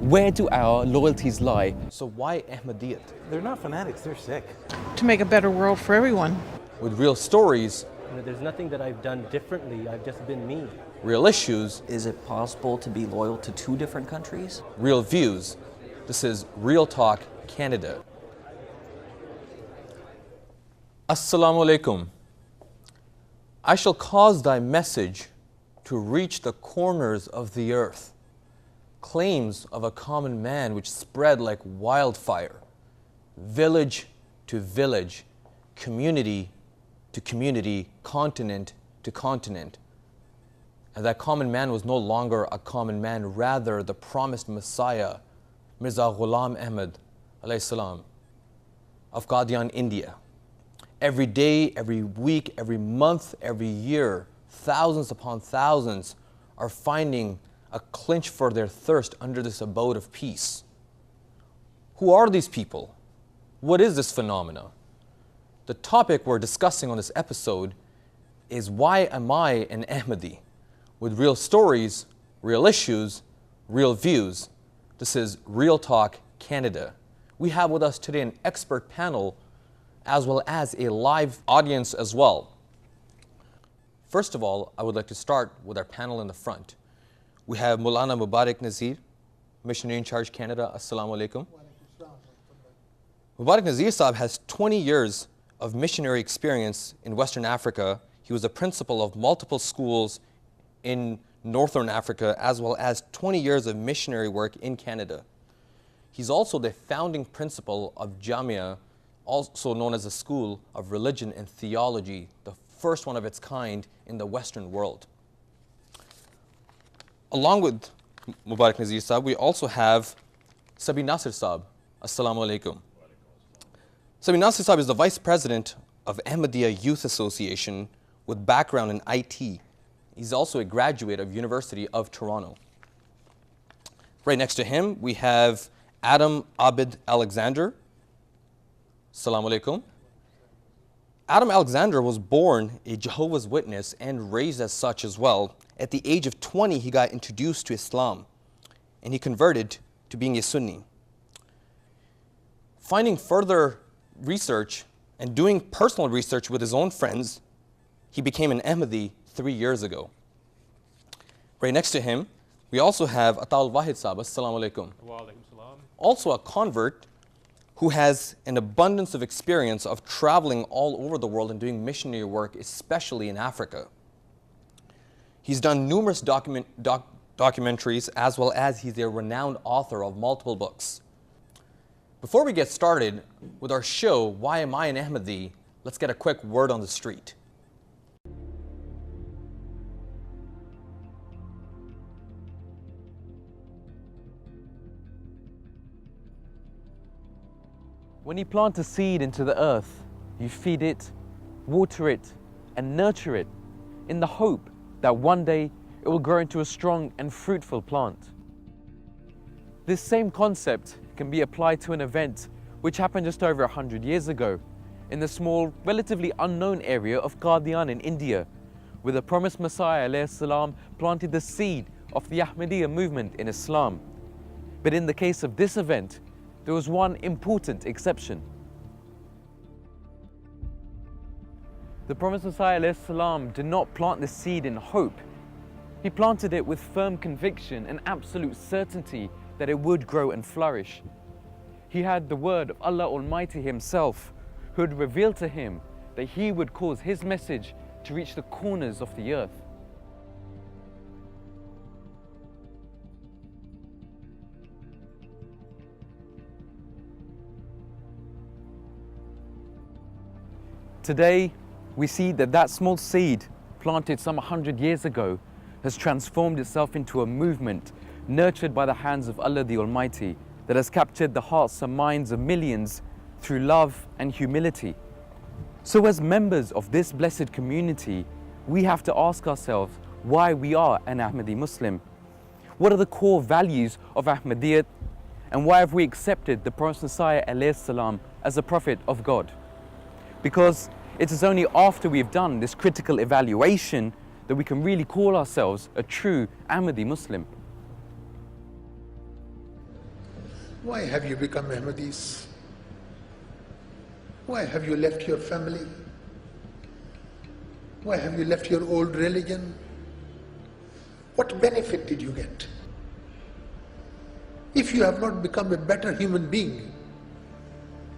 Where do our loyalties lie? So why Ahmadiyyat? They're not fanatics, they're sick. To make a better world for everyone. With real stories, There's nothing that I've done differently, I've just been me. real issues, Is it possible to be loyal to two different countries? real views. This is Real Talk Canada. Assalamu alaikum. I shall cause thy message to reach the corners of the earth. Claims of a common man which spread like wildfire, village to village, community to community, continent to continent. And that common man was no longer a common man, rather the promised Messiah, Mirza Ghulam Ahmad alayhi salam, of Qadian, India. Every day, every week, every month, every year, thousands upon thousands are finding a clinch for their thirst under this abode of peace. Who are these people? What is this phenomena? The topic we're discussing on this episode is why am I an Ahmadi? With real stories, real issues, real views. This is Real Talk Canada. We have with us today an expert panel as well as a live audience as well. First of all, I would like to start with our panel in the front. We have Maulana Mubarak Nazir, Missionary in Charge Canada. Assalamu alaikum. Mubarak Nazir Saab has 20 years of missionary experience in Western Africa. He was a principal of multiple schools in Northern Africa, as well as 20 years of missionary work in Canada. He's also the founding principal of Jamia, also known as a school of religion and theology, the first one of its kind in the Western world. Along with Mubarak Nazir Saab, we also have Sabi Nasir Saab. Assalamu alaikum. Sabi Nasir Saab is the Vice President of Ahmadiyya Youth Association with background in IT. He's also a graduate of University of Toronto. Right next to him, we have Adam Abid Alexander. Assalamu alaikum. Adam Alexander was born a Jehovah's Witness and raised as such as well. At the age of 20, he got introduced to Islam and he converted to being a Sunni. Finding further research and doing personal research with his own friends, he became an Ahmadi 3 years ago. Right next to him, we also have Atal Wahid Saab. Assalamu alaikum. Wa alaikum salam. Also a convert who has an abundance of experience of traveling all over the world and doing missionary work, especially in Africa. He's done numerous documentaries, as well as he's a renowned author of multiple books. Before we get started with our show, Why Am I an Ahmadi? Let's get a quick word on the street. When you plant a seed into the earth, you feed it, water it, and nurture it in the hope that one day it will grow into a strong and fruitful plant. This same concept can be applied to an event which happened just over 100 years ago in the small, relatively unknown area of Qadian in India, where the promised Messiah alayhi salam planted the seed of the Ahmadiyya movement in Islam. But in the case of this event, there was one important exception. The promised Messiah alayhi salam did not plant the seed in hope. He planted it with firm conviction and absolute certainty that it would grow and flourish. He had the word of Allah Almighty Himself, who had revealed to him that He would cause His message to reach the corners of the earth. Today, we see that that small seed planted some 100 years ago has transformed itself into a movement nurtured by the hands of Allah the Almighty that has captured the hearts and minds of millions through love and humility. So as members of this blessed community, we have to ask ourselves why we are an Ahmadi Muslim. What are the core values of Ahmadiyyat, and why have we accepted the Prophet Messiah alayhi salam as a prophet of God? Because it is only after we've done this critical evaluation that we can really call ourselves a true Ahmadi Muslim. Why have you become Ahmadis? Why have you left your family? Why have you left your old religion? What benefit did you get? If you have not become a better human being,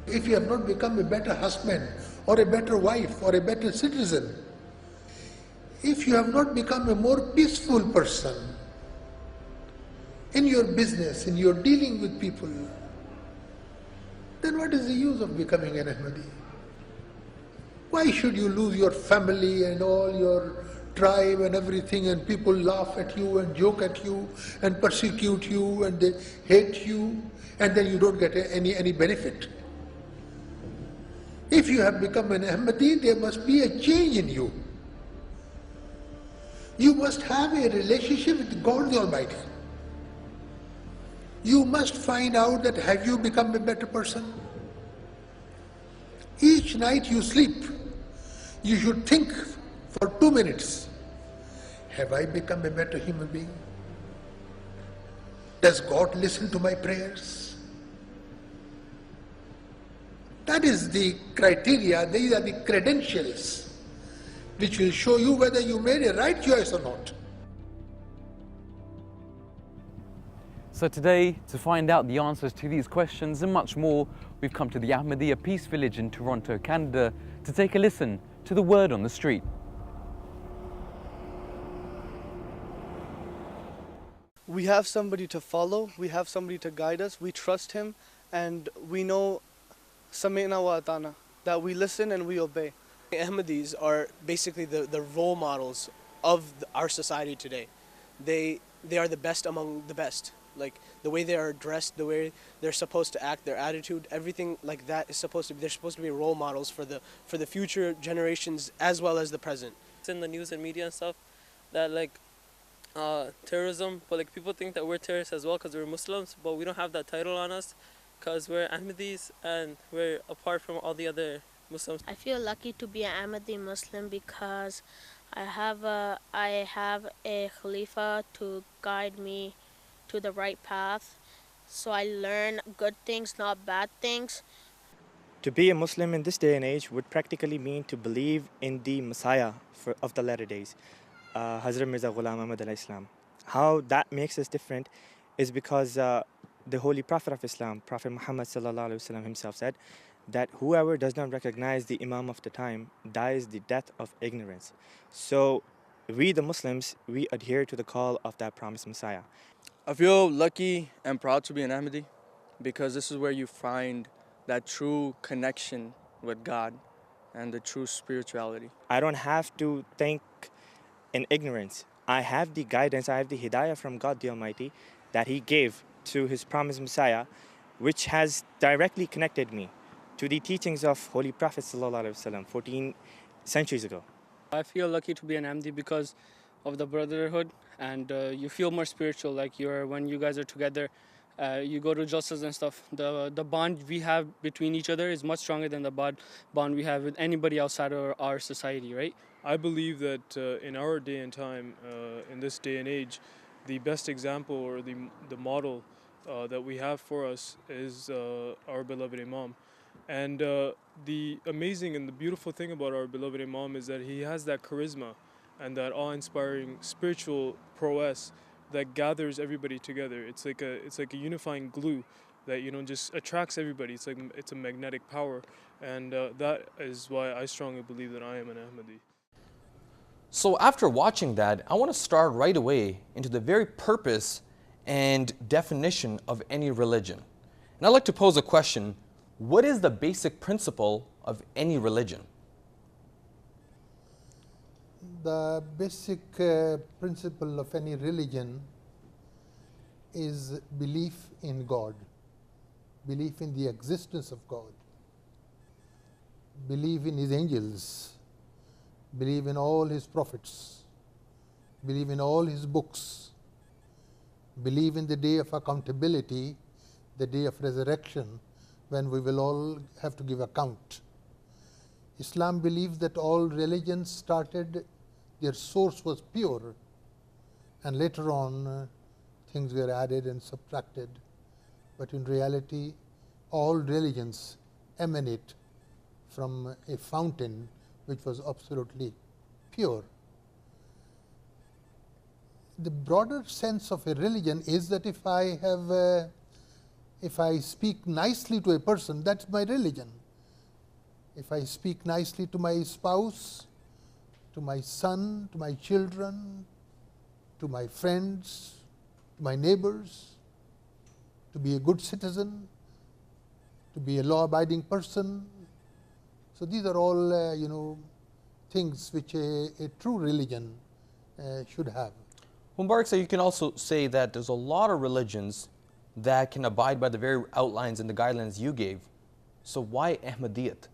if you have not become a better husband or a better wife or a better citizen, if you have not become a more peaceful person in your business, in your dealing with people, then what is the use of becoming an Ahmadi? Why should you lose your family and all your tribe and everything, and people laugh at you and joke at you and persecute you and they hate you, and then you don't get any benefit? If you have become an Ahmadi, there must be a change in you. You must have a relationship with God the Almighty. You must find out that have you become a better person? Each night you sleep, you should think for 2 minutes, have I become a better human being? Does God listen to my prayers? That is the criteria, these are the credentials which will show you whether you made a right choice or not. So today, to find out the answers to these questions and much more, we've come to the Ahmadiyya Peace Village in Toronto, Canada, to take a listen to the word on the street. We have somebody to follow, we have somebody to guide us, we trust him, and we know Sami'na wa atana, that we listen and we obey. Ahmadis are basically the role models of our society today. They are the best among the best. Like the way they are dressed, the way they're supposed to act, their attitude, everything like that is supposed to be, they're supposed to be role models for the future generations as well as the present. It's in the news and media and stuff that like terrorism, but like people think that we're terrorists as well because we're Muslims, but we don't have that title on us because we're Ahmadis and we're apart from all the other Muslims. I feel lucky to be an Ahmadi Muslim because I have a Khalifa to guide me to the right path. So I learn good things, not bad things. To be a Muslim in this day and age would practically mean to believe in the Messiah of the latter days, Hazrat Mirza Ghulam Ahmad al-Islam. How that makes us different is because the Holy Prophet of Islam, Prophet Muhammad sallallahu alaihi wasallam himself said that whoever does not recognize the Imam of the time dies the death of ignorance. So we the Muslims, we adhere to the call of that promised Messiah. I feel lucky and proud to be an Ahmadi because this is where you find that true connection with God and the true spirituality. I don't have to think in ignorance. I have the guidance, I have the hidayah from God the Almighty that He gave to His promised Messiah, which has directly connected me to the teachings of Holy Prophet sallallahu alaihi wasallam 14 centuries ago. I feel lucky to be an Ahmadi because of the brotherhood, and you feel more spiritual. Like when you guys are together, you go to jalsas and stuff. The bond we have between each other is much stronger than the bond we have with anybody outside of our society, right? I believe that in our day and time, in this day and age, the best example or the model that we have for us is our beloved Imam. And the amazing and the beautiful thing about our beloved Imam is that he has that charisma and that awe-inspiring spiritual prowess that gathers everybody together. It's like a unifying glue that just attracts everybody. It's a magnetic power, and that is why I strongly believe that I am an Ahmadi. So after watching that, I want to start right away into the very purpose and definition of any religion. And I'd like to pose a question: what is the basic principle of any religion? The basic principle of any religion is belief in God, belief in the existence of God, believe in His angels, believe in all His prophets, believe in all His books, believe in the day of accountability, the day of resurrection, when we will all have to give account. Islam believes that all religions started, their source was pure, and later on things were added and subtracted. but in reality, all religions emanate from a fountain which was absolutely pure. The broader sense of a religion is that if I speak nicely to a person, that's my religion. If I speak nicely to my spouse, to my son, to my children, to my friends, to my neighbors, to be a good citizen, to be a law-abiding person. So these are all, things which a true religion should have. Mubarak, so you can also say that there's a lot of religions that can abide by the very outlines and the guidelines you gave. So why Ahmadiyyat?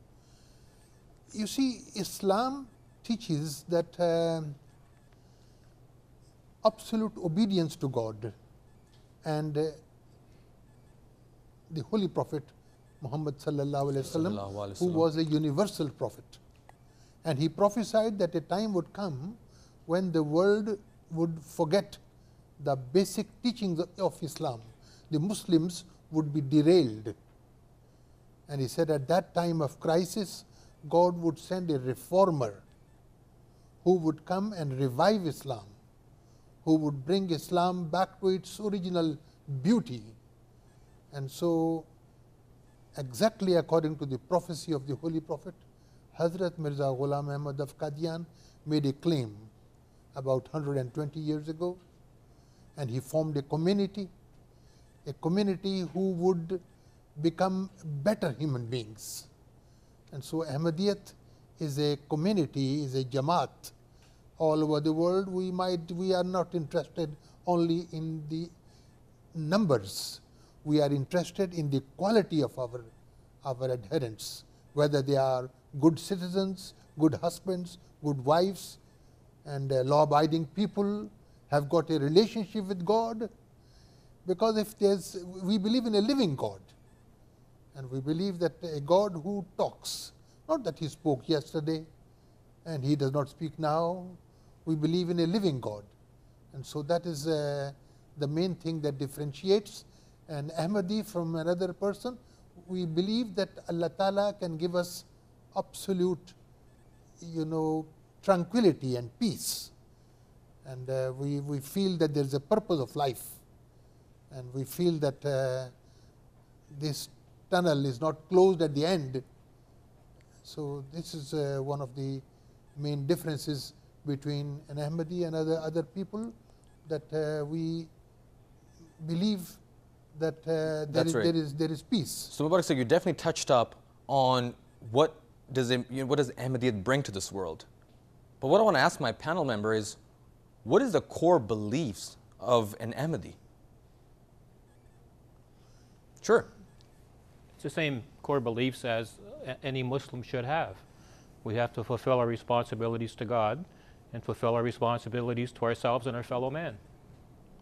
You see, Islam teaches that absolute obedience to God, and the Holy Prophet Muhammad sallallahu alaihi wasallam, who was a universal prophet, and he prophesied that a time would come when the world would forget the basic teachings of Islam. The Muslims would be derailed, and he said at that time of crisis, God would send a reformer who would come and revive Islam, who would bring Islam back to its original beauty. And so, exactly according to the prophecy of the Holy Prophet, Hazrat Mirza Ghulam Ahmad of Qadian made a claim about 120 years ago, and he formed a community who would become better human beings. And so Ahmadiyyat is a community, is a Jamaat all over the world. We are not interested only in the numbers. We are interested in the quality of our adherents, whether they are good citizens, good husbands, good wives, and law-abiding people, have got a relationship with God. Because we believe in a living God, and we believe that a God who talks, not that he spoke yesterday and he does not speak now. We believe in a living God, and so that is the main thing that differentiates an Ahmadi from another person. We believe that Allah Ta'ala can give us absolute, tranquility and peace, and we feel that there is a purpose of life, and we feel that this tunnel is not closed at the end. So this is one of the main differences between an Ahmadi and other people, that we believe that there is peace. So Mubarak, so you definitely touched up on what does Ahmadiyyat bring to this world. But what I want to ask my panel member is, what is the core beliefs of an Ahmadi? Sure. It's the same core beliefs as any Muslim should have. We have to fulfill our responsibilities to God and fulfill our responsibilities to ourselves and our fellow man,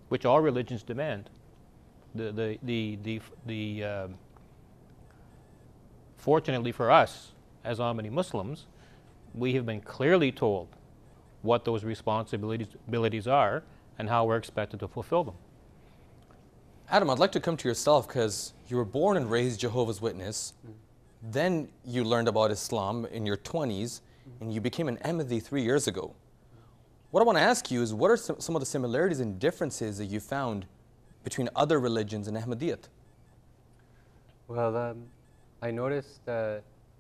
which all religions demand. Fortunately for us, as Ahmadi Muslims, we have been clearly told what those responsibilities are and how we're expected to fulfill them. Adam, I'd like to come to yourself, because you were born and raised Jehovah's Witness. Then you learned about Islam in your 20s, and you became an Ahmadi 3 years ago. What I want to ask you is, what are some of the similarities and differences that you found between other religions and Ahmadiyyat? Well, I noticed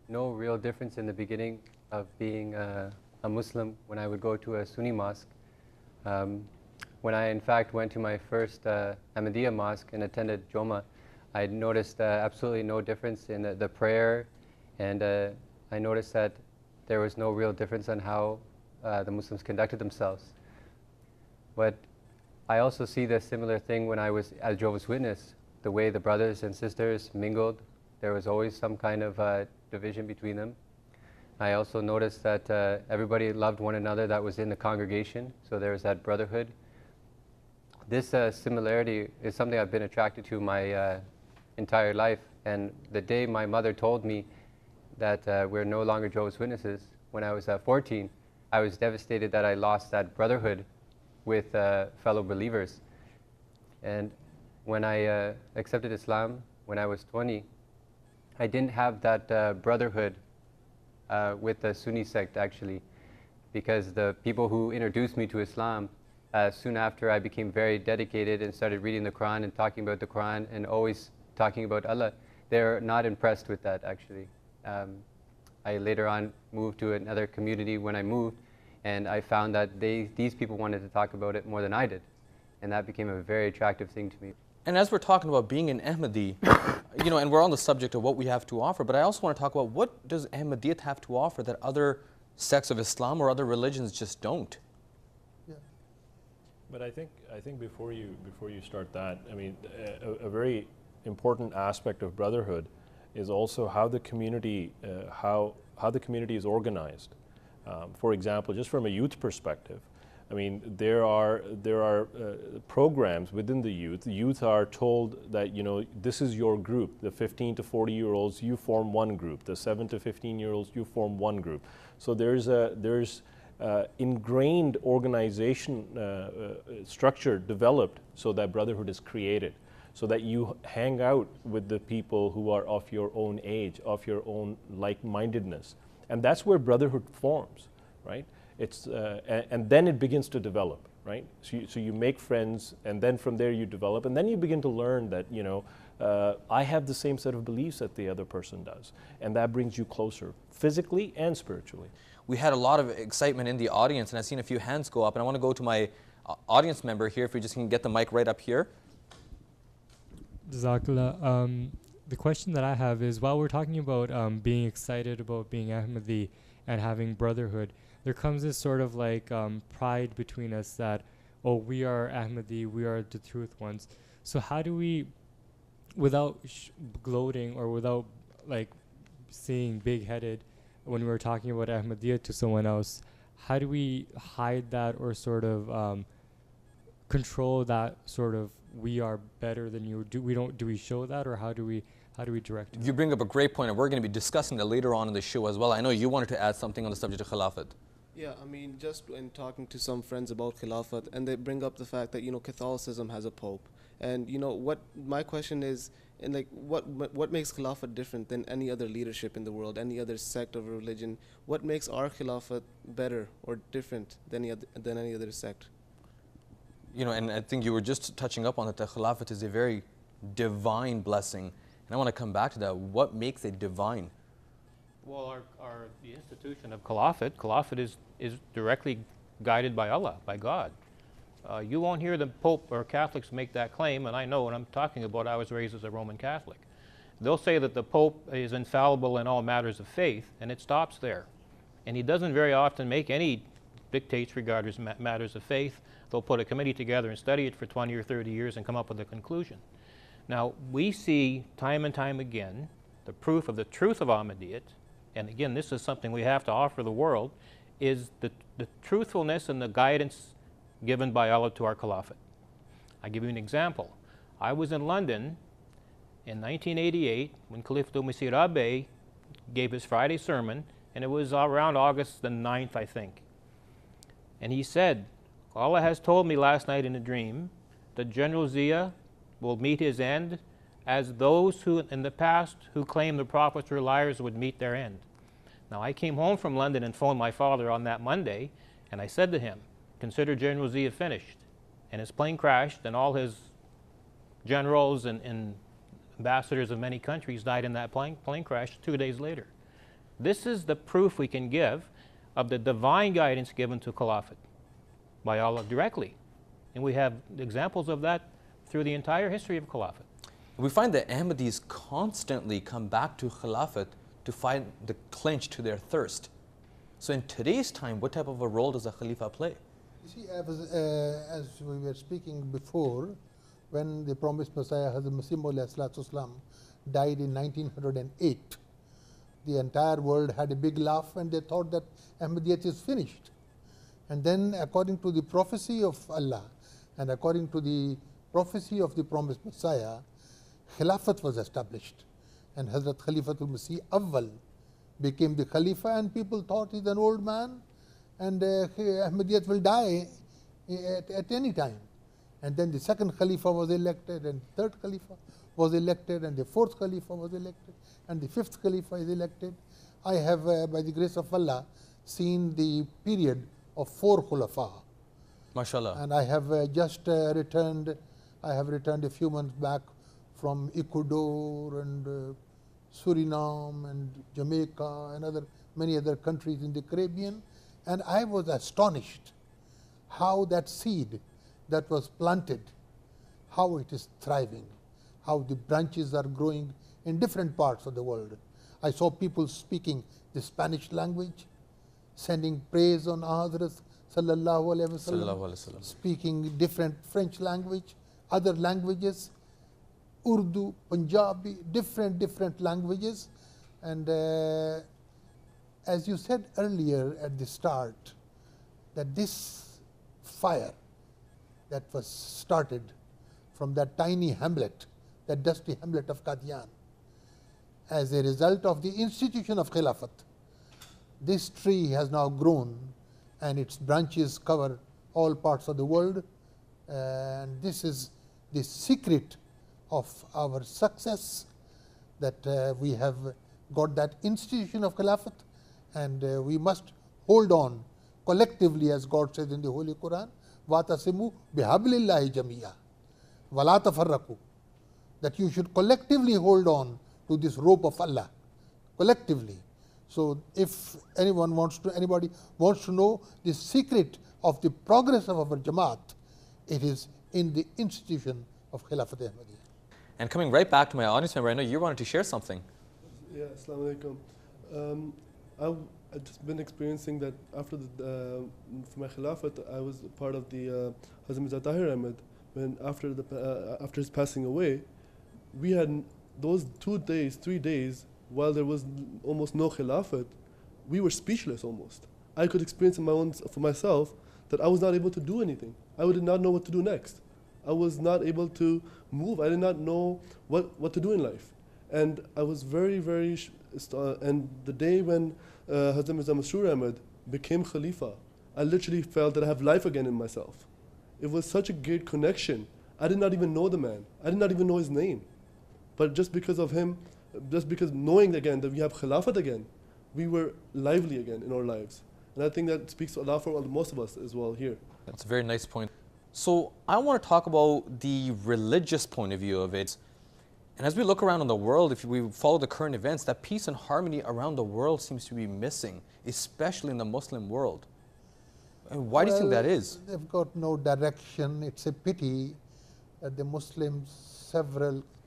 no real difference in the beginning of being a Muslim when I would go to a Sunni mosque. When I in fact went to my first Ahmadiyya mosque and attended Joma, I noticed absolutely no difference in the prayer, and I noticed that there was no real difference on how the Muslims conducted themselves. But I also see the similar thing when I was at Jehovah's Witness, the way the brothers and sisters mingled. There was always some kind of division between them. I also noticed that everybody loved one another that was in the congregation, so there was that brotherhood. This similarity is something I've been attracted to my entire life, and the day my mother told me that we're no longer Jehovah's Witnesses, when I was 14, I was devastated that I lost that brotherhood with fellow believers. And when I accepted Islam when I was 20, I didn't have that brotherhood with the Sunni sect actually, because the people who introduced me to Islam, soon after I became very dedicated and started reading the Quran and talking about the Quran and always talking about Allah, they're not impressed with that actually. I later on moved to another community when I moved, and I found that these people wanted to talk about it more than I did, and that became a very attractive thing to me. And as we're talking about being an Ahmadi, and we're on the subject of what we have to offer, but I also want to talk about what does Ahmadiyyat have to offer that other sects of Islam or other religions just don't? But I think before you start that, I mean, a very important aspect of brotherhood is also how the community is organized. For example, just from a youth perspective, I mean, there are programs within the youth. The youth are told that, this is your group. The 15 to 40-year-olds, you form one group. The 7 to 15-year-olds, you form one group. So there's ingrained organization structure developed so that brotherhood is created, so that you hang out with the people who are of your own age, of your own like-mindedness. And that's where brotherhood forms, right? And then it begins to develop, right? So you make friends, and then from there you develop, and then you begin to learn that, I have the same set of beliefs that the other person does, and that brings you closer, physically and spiritually. We had a lot of excitement in the audience, and I've seen a few hands go up, and I want to go to my audience member here, if we just can get the mic right up here. Jazakallah. The question that I have is, while we're talking about being excited about being Ahmadi and having brotherhood, there comes this sort of like pride between us that, oh, we are Ahmadi, we are the truth ones. So how do we, without gloating or without like seeing big-headed when we're talking about Ahmadiyya to someone else, how do we hide that or sort of control that sort of we are better than you? Do we show that, or how do we direct it? You bring up a great point, and we're going to be discussing that later on in the show as well. I know you wanted to add something on the subject of Khilafat. Yeah, I mean, just in talking to some friends about Khilafat, and they bring up the fact that, Catholicism has a pope. And, what my question is, and like, what makes Khilafat different than any other leadership in the world, any other sect of religion? What makes our Khilafat better or different than any other sect? And I think you were just touching up on that the Khilafat is a very divine blessing. And I want to come back to that. What makes it divine? Well, the institution of Khilafat is directly guided by Allah, by God. You won't hear the Pope or Catholics make that claim, and I know what I'm talking about. I was raised as a Roman Catholic. They'll say that the Pope is infallible in all matters of faith, and it stops there. And he doesn't very often make any dictates regarding matters of faith. They'll put a committee together and study it for 20 or 30 years and come up with a conclusion. Now, we see time and time again the proof of the truth of Ahmadiyyat, and again, this is something we have to offer the world, is the truthfulness and the guidance given by Allah to our Khilafat. I'll give you an example. I was in London in 1988 when Khalifatul Masih Rabi gave his Friday sermon, and it was around August the 9th, I think. And he said, Allah has told me last night in a dream that General Zia will meet his end as those who in the past who claimed the prophets were liars would meet their end. Now, I came home from London and phoned my father on that Monday, and I said to him, consider General Zia finished. And his plane crashed, and all his generals and ambassadors of many countries died in that plane crash 2 days later. This is the proof we can give of the divine guidance given to Khilafat by Allah directly. And we have examples of that through the entire history of Khilafat. We find that Ahmadis constantly come back to Khilafat to find the clinch to their thirst. So in today's time, what type of a role does a Khalifa play? You see, as we were speaking before, when the promised Messiah, Hazrat Masih Maud died in 1908, the entire world had a big laugh and they thought that Ahmadiyyat is finished. And then, according to the prophecy of Allah and according to the prophecy of the promised Messiah, Khilafat was established. And Hazrat Khalifatul Masih Awwal became the Khalifa, and people thought he's an old man and Ahmadiyyat will die at any time. And then the second Khalifa was elected, and third Khalifa was elected, and the fourth Khalifa was elected, and the fifth Khalifa is elected. I have, by the grace of Allah, seen the period of 4 Khulafa. MashaAllah. And I have just returned, I have returned a few months back from Ecuador and Suriname and Jamaica and many other countries in the Caribbean, and I was astonished how that seed that was planted, how it is thriving, how the branches are growing in different parts of the world. I saw people speaking the Spanish language, sending praise on Hazrat sallallahu alaihi wasallam, speaking different French language, other languages, Urdu, Punjabi, different languages. And as you said earlier at the start, that this fire that was started from that tiny hamlet, that dusty hamlet of Qadian, as a result of the institution of Khilafat, this tree has now grown and its branches cover all parts of the world. And this is the secret of our success, that we have got that institution of Khilafat, and we must hold on collectively, as God says in the Holy Quran, وَاتَصِمُوا بِحَبْلِ اللَّهِ جَمِيعًا وَلَا تَفَرَّقُوا, that you should collectively hold on to this rope of Allah, collectively. So if anybody wants to know the secret of the progress of our Jamaat, it is in the institution of Khilafat Ahmadiyya. And coming right back to my audience member, I know you wanted to share something. Yeah, Assalamu alaikum. I've just been experiencing that after for my Khilafat, I was part of the Hazrat Mirza Tahir Ahmed. When after his passing away, we had those 2 days, 3 days, while there was almost no Khilafat, we were speechless almost. I could experience for myself that I was not able to do anything. I did not know what to do next. I was not able to move. I did not know what to do in life. And I was very, and the day when Hazrat Mirza Masroor Ahmed became Khalifa, I literally felt that I have life again in myself. It was such a great connection. I did not even know the man. I did not even know his name. But just because of him, just because knowing again that we have Khilafat again, we were lively again in our lives. And I think that speaks a lot for most of us as well here. That's a very nice point. So I want to talk about the religious point of view of it. And as we look around in the world, if we follow the current events, that peace and harmony around the world seems to be missing, especially in the Muslim world. And why do you think that is? They've got no direction. It's a pity that the Muslims,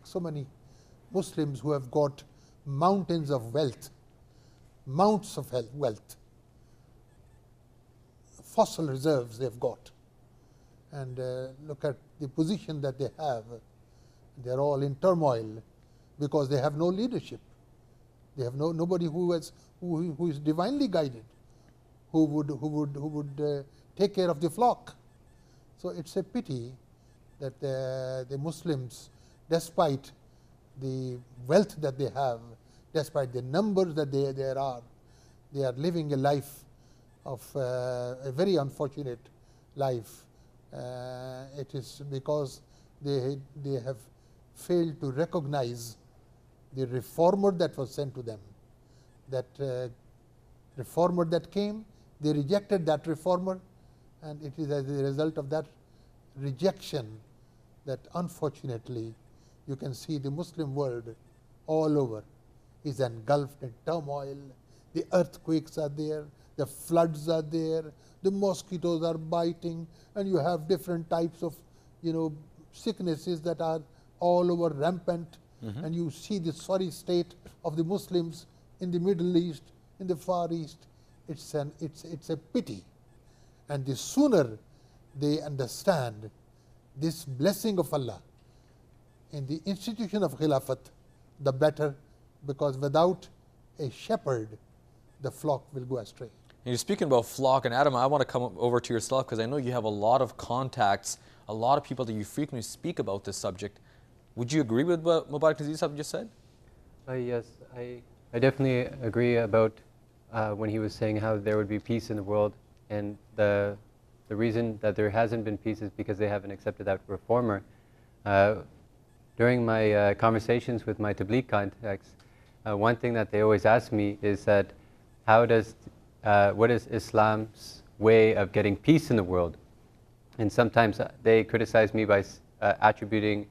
so many Muslims who have got mountains of wealth, mounts of wealth, fossil reserves they've got, and look at the position that they have. They're all in turmoil because they have no leadership. They have nobody who is divinely guided, who would take care of the flock. So it's a pity that the Muslims, despite the wealth that they have, despite the numbers that there are, they are living a life of a very unfortunate life. It is because they have failed to recognize the reformer that was sent to them. That reformer that came, they rejected that reformer, and it is as a result of that rejection that unfortunately you can see the Muslim world all over is engulfed in turmoil. The earthquakes are there, the floods are there, the mosquitoes are biting, and you have different types of sicknesses that are all over rampant. And you see the sorry state of the Muslims in the Middle East, in the Far East. It's a pity. And the sooner they understand this blessing of Allah in the institution of Khilafat, the better, because without a shepherd, the flock will go astray. And you're speaking about flock, and Adam, I want to come over to yourself because I know you have a lot of contacts, a lot of people that you frequently speak about this subject. Would you agree with what Mubarak Nazir Sahib just said? Yes, I definitely agree about when he was saying how there would be peace in the world, and the The reason that there hasn't been peace is because they haven't accepted that reformer. During my conversations with my Tabligh contacts, one thing that they always ask me is that what is Islam's way of getting peace in the world? And sometimes they criticize me by attributing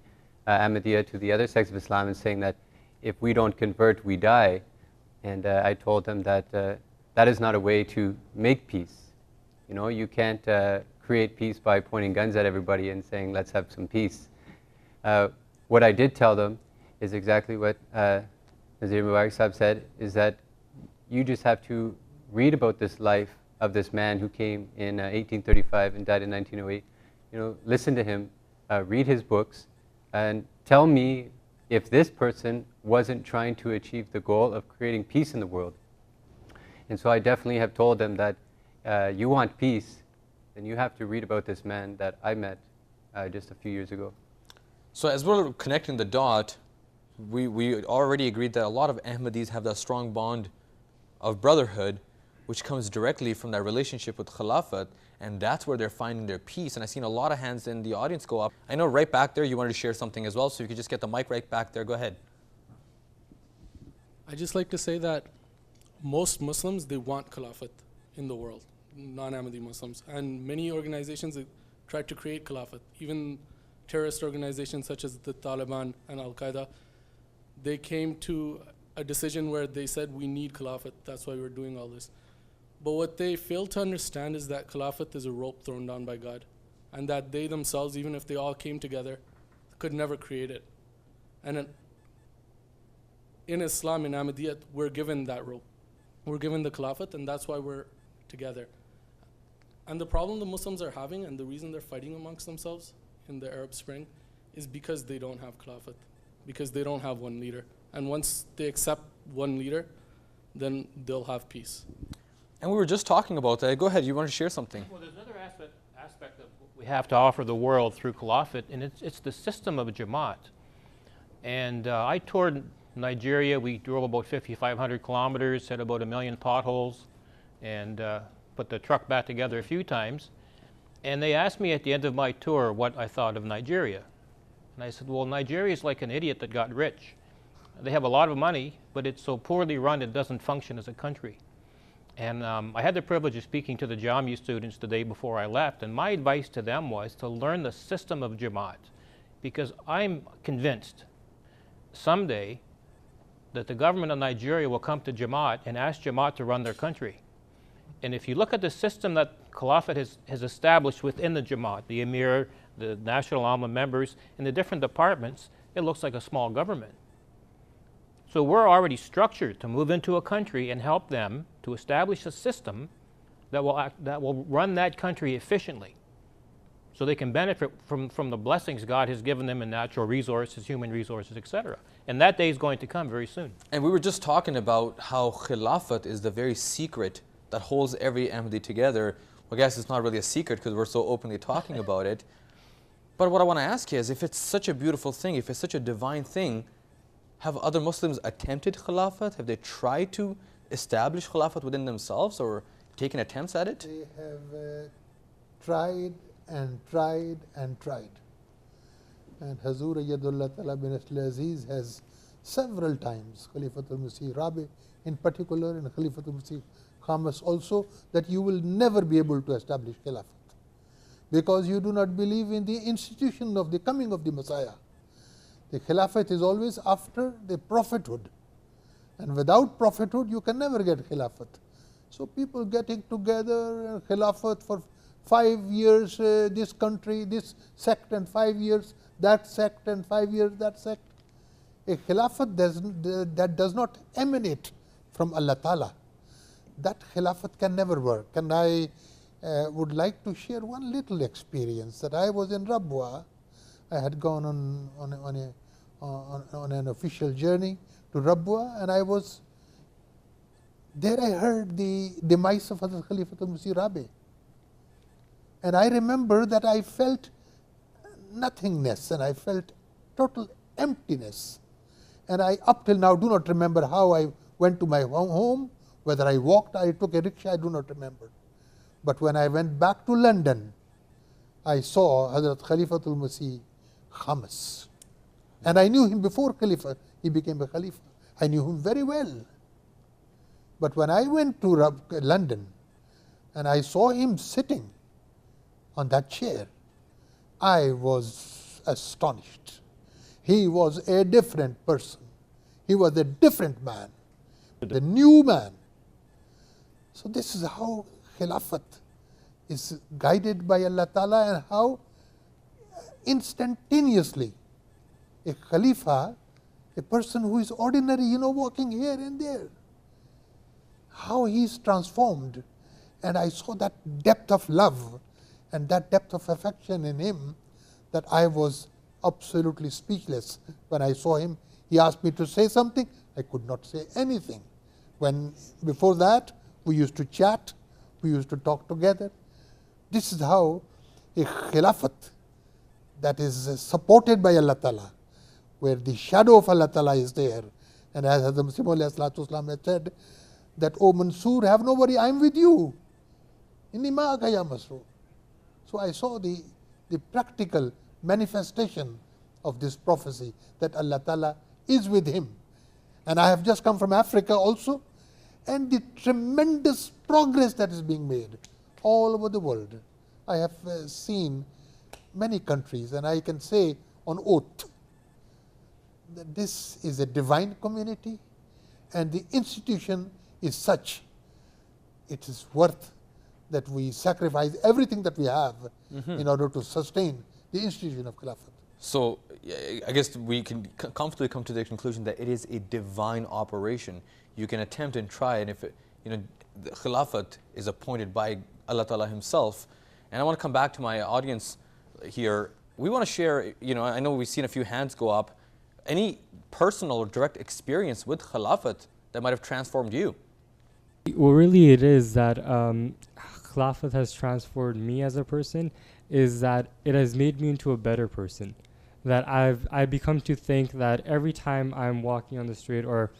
Ahmadiyya to the other sects of Islam and saying that if we don't convert, we die. And I told them that that is not a way to make peace. You know, you can't create peace by pointing guns at everybody and saying, let's have some peace. What I did tell them is exactly what Nazir Mubarak Sahib said, is that you just have to read about this life of this man who came in 1835 and died in 1908. You know, listen to him, read his books, and tell me if this person wasn't trying to achieve the goal of creating peace in the world. And so I definitely have told them that you want peace, then you have to read about this man that I met just a few years ago. So as we're connecting the dot, we already agreed that a lot of Ahmadis have that strong bond of brotherhood, which comes directly from that relationship with Khilafat, and that's where they're finding their peace. And I've seen a lot of hands in the audience go up. I know right back there you wanted to share something as well, so you could just get the mic right back there. Go ahead. I just like to say that most Muslims, they want Khilafat in the world, non-Ahmadi Muslims. And many organizations that try to create Khilafat, even terrorist organizations such as the Taliban and Al-Qaeda, they came to a decision where they said, we need Khilafat, that's why we're doing all this. But what they fail to understand is that Khilafat is a rope thrown down by God, and that they themselves, even if they all came together, could never create it. And in Islam, in Ahmadiyyat, we're given that rope. We're given the Khilafat, and that's why we're together. And the problem the Muslims are having, and the reason they're fighting amongst themselves in the Arab Spring, is because they don't have Khilafat, because they don't have one leader. And once they accept one leader, then they'll have peace. And we were just talking about that. Go ahead, you want to share something? Well, there's another aspect of what we have to offer the world through Khilafat, and it's the system of a Jamaat. And I toured Nigeria. We drove about 5,500 kilometers, had about 1 million potholes, and put the truck back together a few times. And they asked me at the end of my tour what I thought of Nigeria. And I said, well, Nigeria is like an idiot that got rich. They have a lot of money, but it's so poorly run it doesn't function as a country. And I had the privilege of speaking to the Jamia students the day before I left, and my advice to them was to learn the system of Jamaat, because I'm convinced someday that the government of Nigeria will come to Jamaat and ask Jamaat to run their country. And if you look at the system that Khilafat has established within the Jamaat, the Emir, the National Alma members, and the different departments, it looks like a small government. So we're already structured to move into a country and help them to establish a system that will run that country efficiently, so they can benefit from the blessings God has given them in natural resources, human resources, etc. And that day is going to come very soon. And we were just talking about how Khilafat is the very secret that holds every Ahmadi together. Well, I guess it's not really a secret because we're so openly talking about it. But what I want to ask you is, if it's such a beautiful thing, if it's such a divine thing, have other Muslims attempted Khilafat? Have they tried to establish Khilafat within themselves or taken attempts at it? They have tried and tried and tried. And Hazur Ayyadullah Ta'ala bin Aziz has several times, Khalifatul Masih Rabi in particular, and Khalifatul Masih Khamis also, that you will never be able to establish Khilafat, because you do not believe in the institution of the coming of the Messiah. The Khilafat is always after the prophethood, and without prophethood you can never get Khilafat. So people getting together, Khilafat for 5 years, this country, this sect, and 5 years that sect, and 5 years that sect. A Khilafat that does not emanate from Allah Ta'ala, that Khilafat can never work. And I would like to share one little experience that I was in Rabwa. I had gone on an official journey to Rabwa, and I was there. I heard the demise of Hazrat Khalifatul Masih Rabi, and I remember that I felt nothingness and I felt total emptiness. And I, up till now, do not remember how I went to my home, whether I walked, I took a rickshaw, I do not remember. But when I went back to London, I saw Hazrat Khalifatul Masih Khamis. And I knew him before Khalifa, he became a Khalifa. I knew him very well. But when I went to London and I saw him sitting on that chair, I was astonished. He was a different person. He was a different man, the new man. So this is how Khilafat is guided by Allah Ta'ala, and how instantaneously a Khalifa, a person who is ordinary, walking here and there, how he is transformed. And I saw that depth of love and that depth of affection in him that I was absolutely speechless when I saw him. He asked me to say something, I could not say anything. When before that, we used to chat, we used to talk together. This is how a Khilafat that is supported by Allah Ta'ala, where the shadow of Allah Ta'ala is there. And as Hazrat Masih Maud had said, that, "O Mansur, have no worry, I am with you. Inni ma'aka ya Masroor." So I saw the practical manifestation of this prophecy, that Allah Ta'ala is with him. And I have just come from Africa also, and the tremendous progress that is being made all over the world. I have seen many countries, and I can say on oath that this is a divine community, and the institution is such, it is worth that we sacrifice everything that we have in order to sustain the institution of Khilafat. So I guess we can comfortably come to the conclusion that it is a divine operation. You can attempt and try, and if the Khilafat is appointed by Allah Ta'ala himself. And I want to come back to my audience here. We want to share, I know we've seen a few hands go up, any personal or direct experience with Khilafat that might have transformed you. Well, really it is that Khilafat has transformed me as a person, is that it has made me into a better person. That I've become to think that every time I'm walking on the street, or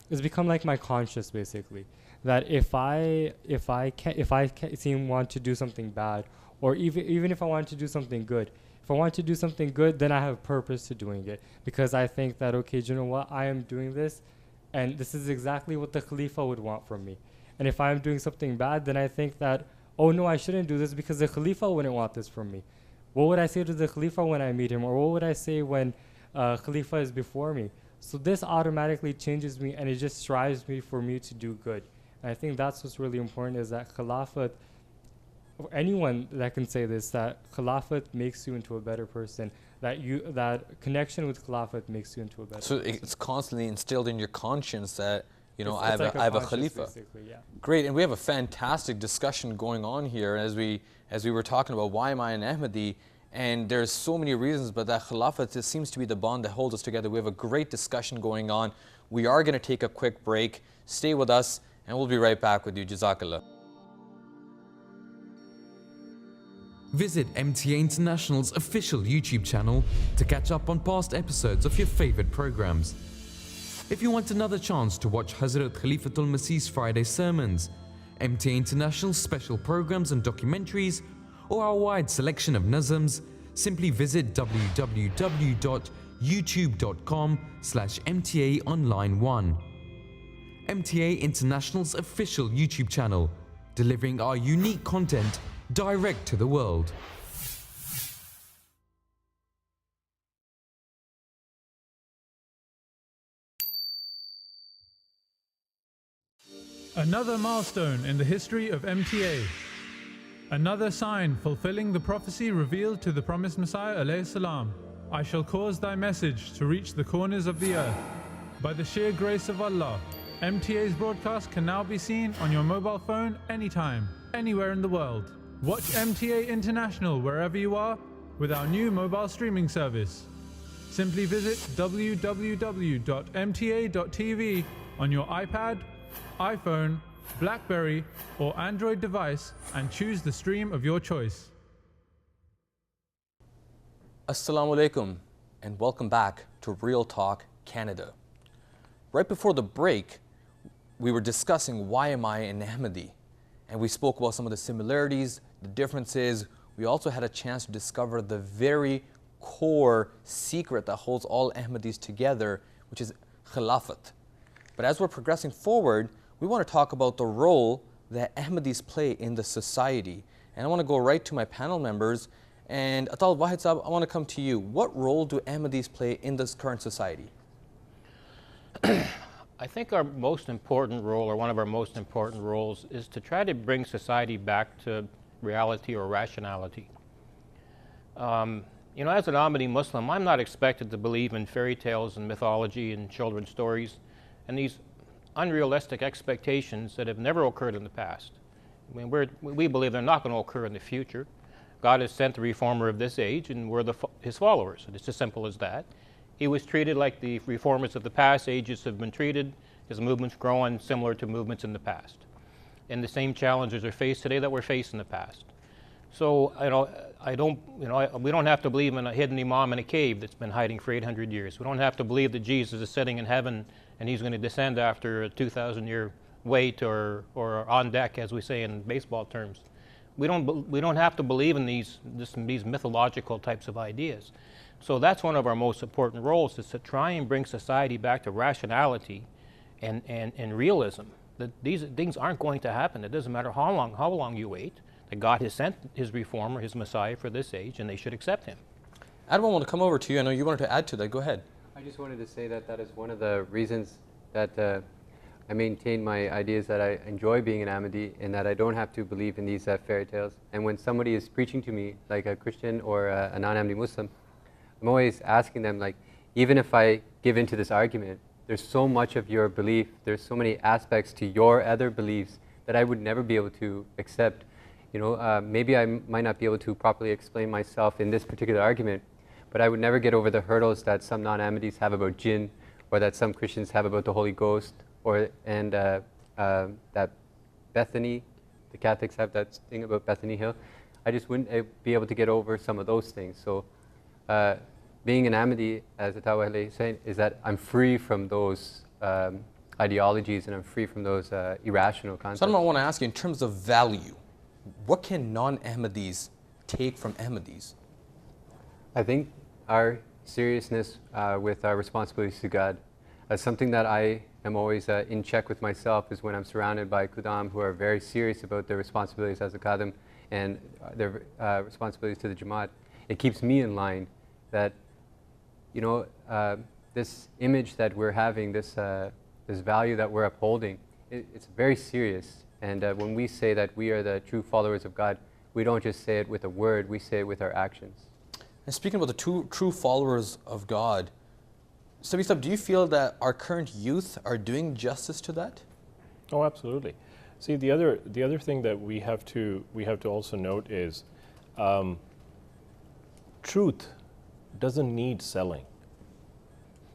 it's become like my conscience basically, that if I want to do something bad, or even if I want to do something good, if I want to do something good, then I have purpose to doing it, because I think that, okay, do you know what, I am doing this, and this is exactly what the Khalifa would want from me. And if I'm doing something bad, then I think that, oh no, I shouldn't do this because the Khalifa wouldn't want this from me. What would I say to the Khalifa when I meet him? Or what would I say when Khalifa is before me? So this automatically changes me, and it just strives me for me to do good. And I think that's what's really important, is that Khilafat, anyone that can say this, that Khilafat makes you into a better person, that connection with Khilafat makes you into a better person. So it's constantly instilled in your conscience that, I have a Khalifa. Yeah. Great, and we have a fantastic discussion going on here as we were talking about why am I an Ahmadi, and there's so many reasons, but that Khilafat just seems to be the bond that holds us together. We have a great discussion going on. We are going to take a quick break. Stay with us, and we'll be right back with you. Jazakallah. Visit MTA International's official YouTube channel to catch up on past episodes of your favorite programs. If you want another chance to watch Hazrat Khalifatul Masih's Friday sermons, MTA International's special programs and documentaries, or our wide selection of nazms, simply visit www.youtube.com/MTAonline1. MTA International's official YouTube channel, delivering our unique content direct to the world. Another milestone in the history of MTA. Another sign fulfilling the prophecy revealed to the promised Messiah alayhi salam. I shall cause thy message to reach the corners of the earth. By the sheer grace of Allah, MTA's broadcast can now be seen on your mobile phone anytime, anywhere in the world. Watch MTA International wherever you are with our new mobile streaming service. Simply visit www.mta.tv on your iPad, iPhone, BlackBerry or Android device and choose the stream of your choice. Assalamu alaikum and welcome back to Real Talk Canada. Right before the break, we were discussing why am I an Ahmadi? and we spoke about some of the similarities, the differences. We also had a chance to discover the very core secret that holds all Ahmadis together, which is Khilafat. But as we're progressing forward, we want to talk about the role that Ahmadis play in the society. And I want to go right to my panel members. And Atal Wahid Saab, I want to come to you. What role do Ahmadis play in this current society? I think our most important role, or one of our most important roles, is to try to bring society back to reality or rationality. You know, as an Ahmadi Muslim, I'm not expected to believe in fairy tales and mythology and children's stories and these unrealistic expectations that have never occurred in the past. I mean, we believe they're not going to occur in the future. God has sent the reformer of this age, and we're his followers. And it's as simple as that. He was treated like the reformers of the past ages have been treated. His movement's growing similar to movements in the past. And the same challenges are faced today that were faced in the past. So, we don't have to believe in a hidden imam in a cave that's been hiding for 800 years. We don't have to believe that Jesus is sitting in heaven and he's going to descend after a 2,000-year wait or on deck, as we say in baseball terms. We don't have to believe in these mythological types of ideas. So that's one of our most important roles, is to try and bring society back to rationality and realism. That these things aren't going to happen. It doesn't matter how long you wait. That God has sent his reformer, his Messiah for this age, and they should accept him. Adam, I want to come over to you. I know you wanted to add to that. Go ahead. I just wanted to say that that is one of the reasons that I maintain my ideas, that I enjoy being an Ahmadi and that I don't have to believe in these fairy tales. And when somebody is preaching to me, like a Christian or a non-Ahmadi Muslim, I'm always asking them, like, even if I give into this argument, there's so much of your belief, there's so many aspects to your other beliefs that I would never be able to accept. You know, maybe I might not be able to properly explain myself in this particular argument, but I would never get over the hurdles that some non-Ahmadis have about jinn, or that some Christians have about the Holy Ghost, and that Bethany, the Catholics have that thing about Bethany Hill. I just wouldn't be able to get over some of those things. So being an Ahmadi, as Atawa is saying, is that I'm free from those ideologies and I'm free from those irrational concepts. So I want to ask you, in terms of value, what can non-Ahmadis take from Ahmadis? I think our seriousness with our responsibilities to God. Something that I am always in check with myself is when I'm surrounded by Qudam who are very serious about their responsibilities as a Qadim and their responsibilities to the Jamaat. It keeps me in line that, you know, this image that we're having, this value that we're upholding, it's very serious. And when we say that we are the true followers of God, we don't just say it with a word, we say it with our actions. And speaking about the true followers of God, Sabisab, do you feel that our current youth are doing justice to that? Oh, absolutely. See, the other thing that we have to also note is truth doesn't need selling.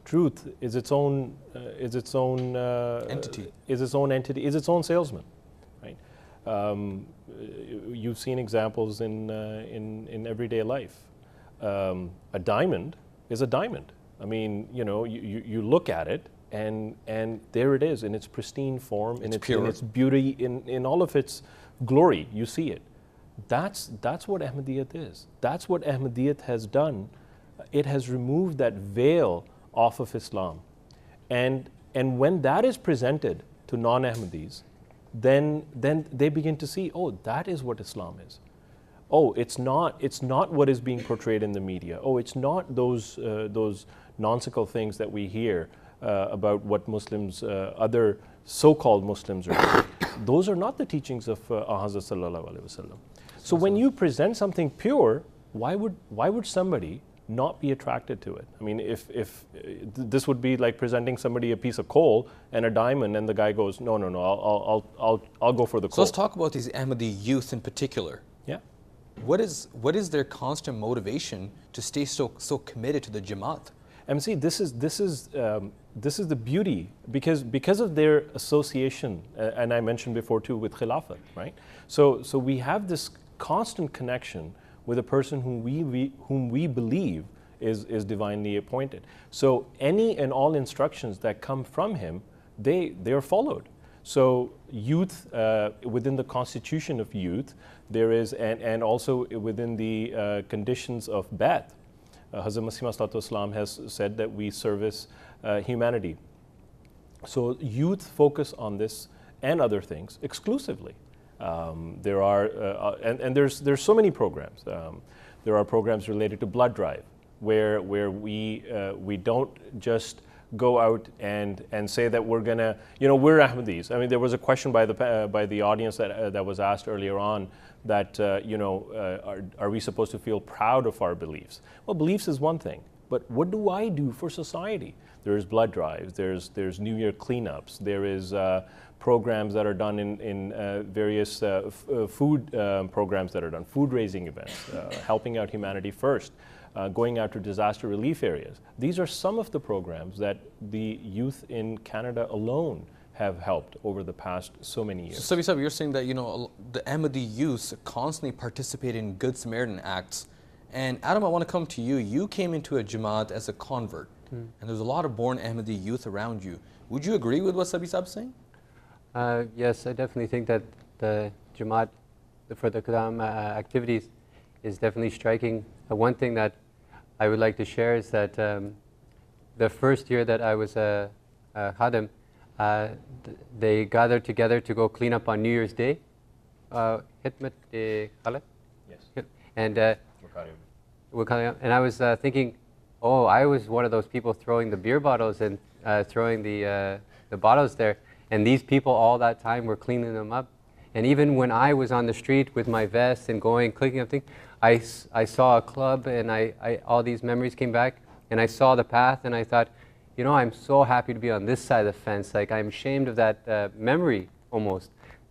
Truth is its own entity. Is its own entity. Is its own salesman, right? You've seen examples in everyday life. A diamond is a diamond. I mean, you know, you look at it, and there it is in its pristine form, in its beauty, in all of its glory. You see it. That's what Ahmadiyat is. That's what Ahmadiyat has done. It has removed that veil off of Islam, and when that is presented to non-Ahmadis, then they begin to see, oh, that is what Islam is. Oh, it's not what is being portrayed in the media. Oh, it's not those nonsensical things that we hear about what Muslims, other so-called Muslims are doing. Those are not the teachings of Hazrat Sallallahu Alaihi Wasallam. So when you present something pure, why would somebody not be attracted to it? I mean, if this would be like presenting somebody a piece of coal and a diamond, and the guy goes, no, I'll go for the coal. So let's talk about these Ahmadi youth in particular. Yeah. What is their constant motivation to stay so committed to the Jamaat? And see, this is the beauty, because of their association, and I mentioned before too, with Khilafat, right? So we have this constant connection with a person whom we believe is divinely appointed. So any and all instructions that come from him, they are followed. So youth, within the constitution of youth, there is, and also within the conditions of Ba'ath, Hazrat Masih Islam has said that we service humanity. So youth focus on this and other things exclusively. There are, and there's so many programs. There are programs related to blood drive, where we don't just go out and say that we're gonna, we're Ahmadis. I mean, there was a question by the audience that was asked earlier on that are we supposed to feel proud of our beliefs? Well, beliefs is one thing, but what do I do for society? There's blood drives, there's New Year cleanups, there is programs that are done in various food programs that are done, food raising events, helping out humanity first, going out to disaster relief areas. These are some of the programs that the youth in Canada alone have helped over the past so many years. So Sabi Sahib, you're saying that the Ahmadi youth constantly participate in Good Samaritan acts. And Adam, I want to come to you. You came into a Jamaat as a convert, and there's a lot of born Ahmadi youth around you. Would you agree with what Sabi Sahib is saying? Yes, I definitely think that the Jamaat for the Qadam activities is definitely striking. One thing that I would like to share is that the first year that I was a Khadim, they gathered together to go clean up on New Year's Day. Hitmat Khalid? Yes. And I was thinking, oh, I was one of those people throwing the beer bottles and throwing the bottles there. And these people all that time were cleaning them up. And even when I was on the street with my vest and going, clicking up things, I saw a club and all these memories came back. And I saw the path and I thought, I'm so happy to be on this side of the fence. Like, I'm ashamed of that memory almost.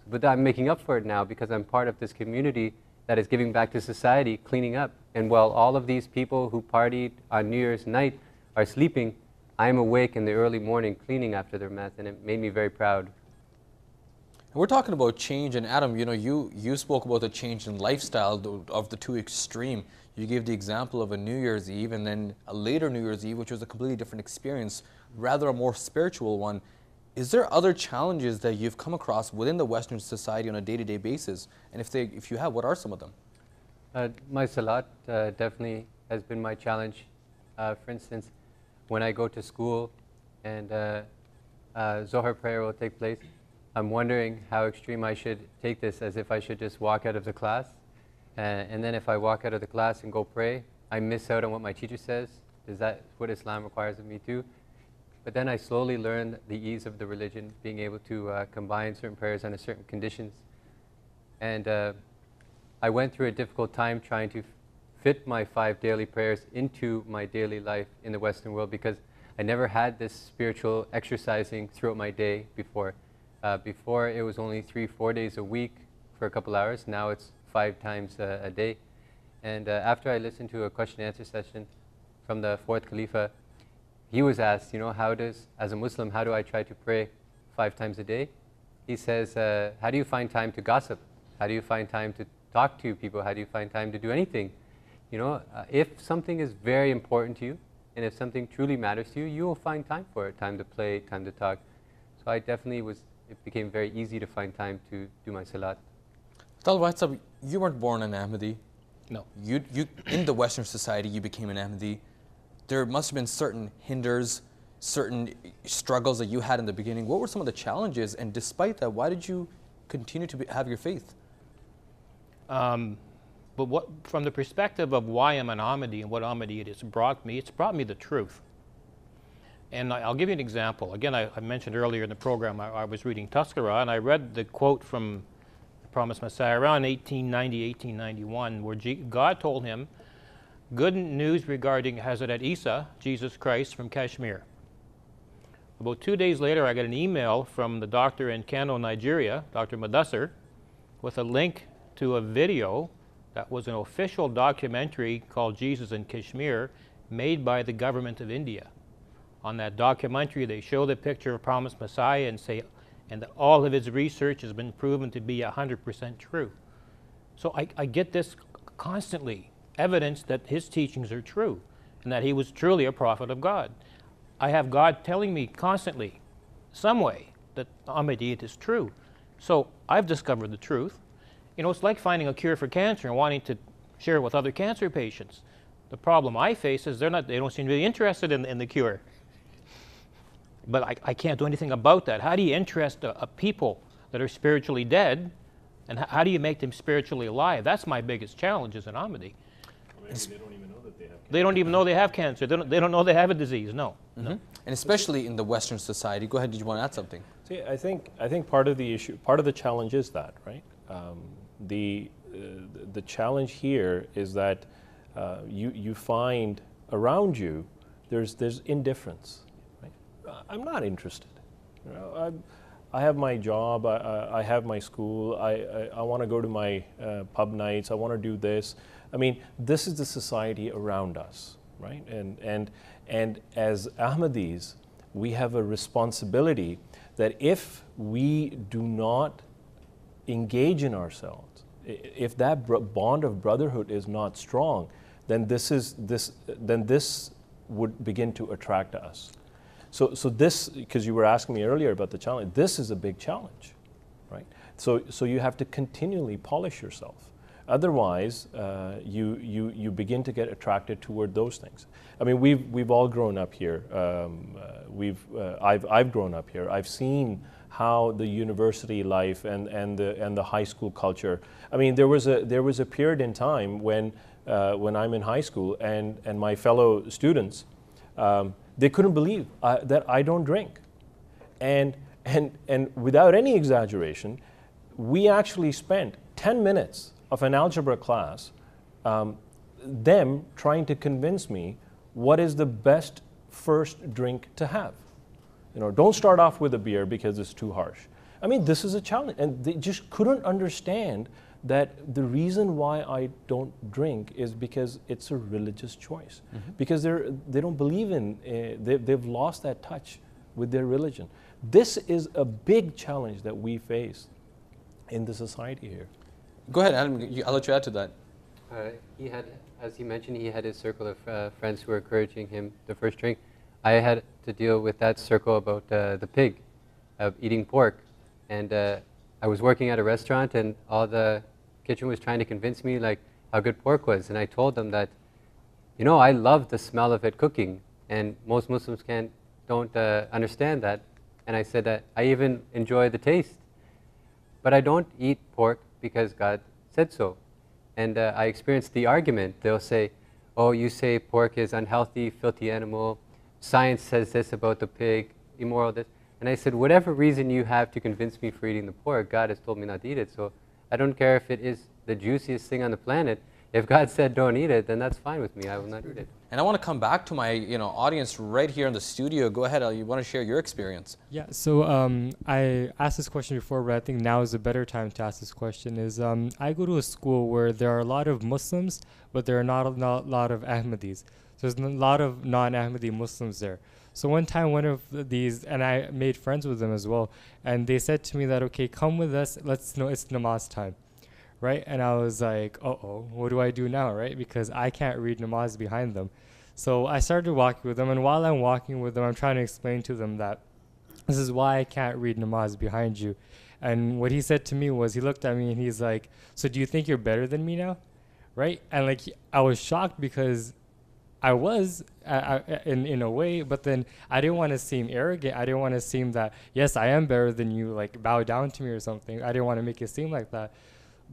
But I'm making up for it now because I'm part of this community that is giving back to society, cleaning up. And while all of these people who partied on New Year's night are sleeping, I'm awake in the early morning cleaning after their meth, and it made me very proud. We're talking about change, and Adam, you spoke about the change in lifestyle of the two extreme. You gave the example of a New Year's Eve and then a later New Year's Eve, which was a completely different experience, rather a more spiritual one. Is there other challenges that you've come across within the Western society on a day-to-day basis? And if you have, what are some of them? My salat definitely has been my challenge. For instance, when I go to school and Zohar prayer will take place, I'm wondering how extreme I should take this, as if I should just walk out of the class. And then if I walk out of the class and go pray, I miss out on what my teacher says. Is that what Islam requires of me too? But then I slowly learned the ease of the religion, being able to combine certain prayers under certain conditions. And I went through a difficult time trying to fit my 5 daily prayers into my daily life in the Western world, because I never had this spiritual exercising throughout my day before. Before it was only 3-4 days a week for a couple hours. Now it's 5 times a day. And after I listened to a question and answer session from the 4th Khalifa, he was asked, as a Muslim, how do I try to pray 5 times a day? He says, how do you find time to gossip? How do you find time to talk to people? How do you find time to do anything? If something is very important to you, and if something truly matters to you, you will find time for it, time to play, time to talk. So I definitely it became very easy to find time to do my salat. Talwat Sahib, you weren't born an Ahmadi. No. You in the Western society, you became an Ahmadi. There must have been certain hinders, certain struggles that you had in the beginning. What were some of the challenges? And despite that, why did you continue to have your faith? But from the perspective of why I'm an Ahmadi and what Ahmadi it has brought me, it's brought me the truth. And I'll give you an example. Again, I mentioned earlier in the program, I was reading Tazkirah, and I read the quote from the Promised Messiah around 1890, 1891, where God told him, good news regarding Hazrat Isa, Jesus Christ, from Kashmir. About 2 days later, I got an email from the doctor in Kano, Nigeria, Dr. Mudassir, with a link to a video that was an official documentary called Jesus in Kashmir, made by the government of India. On that documentary, they show the picture of Promised Messiah and say, and that all of his research has been proven to be 100% true. So I get this constantly, evidence that his teachings are true, and that he was truly a prophet of God. I have God telling me constantly, some way, that Ahmadiyyat is true. So I've discovered the truth. You know, it's like finding a cure for cancer and wanting to share it with other cancer patients. The problem I face is they don't seem to be interested in the cure. But I can't do anything about that. How do you interest a people that are spiritually dead, and how do you make them spiritually alive? That's my biggest challenge as an Ahmadi. They don't even know they have cancer. They don't know they have a disease. No. Mm-hmm. No. And especially in the Western society. Go ahead. Did you want to add something? See, I think part of the issue, part of the challenge is that, right? The challenge here is that you find around you there's indifference. Right? I'm not interested. You know, I have my job. I have my school. I want to go to my pub nights. I want to do this. I mean, this is the society around us, right? And as Ahmadis, we have a responsibility that if we do not engage in ourselves, if that bond of brotherhood is not strong, then this would begin to attract us. So this, because you were asking me earlier about the challenge, this is a big challenge, right? So you have to continually polish yourself. Otherwise, you begin to get attracted toward those things. I mean, we've all grown up here. I've grown up here. I've seen how the university life and the high school culture. I mean, there was a period in time when I'm in high school and my fellow students, they couldn't believe that I don't drink, and without any exaggeration, we actually spent 10 minutes of an algebra class, them trying to convince me what is the best first drink to have. You know, don't start off with a beer because it's too harsh. I mean, this is a challenge, and they just couldn't understand that the reason why I don't drink is because it's a religious choice. Mm-hmm. Because they don't believe in, they've lost that touch with their religion. This is a big challenge that we face in the society here. Go ahead, Adam. I'll let you add to that. He had, as he mentioned, he had his circle of friends who were encouraging him to first drink. I had to deal with that circle about the pig, of eating pork. And I was working at a restaurant, and all the kitchen was trying to convince me like how good pork was. And I told them that, you know, I love the smell of it cooking, and most Muslims don't understand that. And I said that I even enjoy the taste. But I don't eat pork because God said so. And I experienced the argument. They'll say, oh, you say pork is unhealthy, filthy animal. Science says this about the pig, immoral this. And I said, whatever reason you have to convince me for eating the pork, God has told me not to eat it. So I don't care if it is the juiciest thing on the planet. If God said don't eat it, then that's fine with me. I will not eat it. And I want to come back to my audience right here in the studio. Go ahead, you want to share your experience? Yeah, so I asked this question before, but I think now is a better time to ask this question. I go to a school where there are a lot of Muslims, but there are not a lot of Ahmadis. So there's a lot of non-Ahmadi Muslims there. So one time, one of these, and I made friends with them as well, and they said to me that, okay, come with us, it's namaz time, right? And I was like, uh-oh, what do I do now, right? Because I can't read namaz behind them. So I started walking with them, and while I'm walking with them, I'm trying to explain to them that this is why I can't read namaz behind you. And what he said to me was, he looked at me and he's like, so do you think you're better than me now, right? And like, I was shocked because I was in a way, but then I didn't want to seem arrogant. I didn't want to seem that, yes, I am better than you, like bow down to me or something. I didn't want to make it seem like that.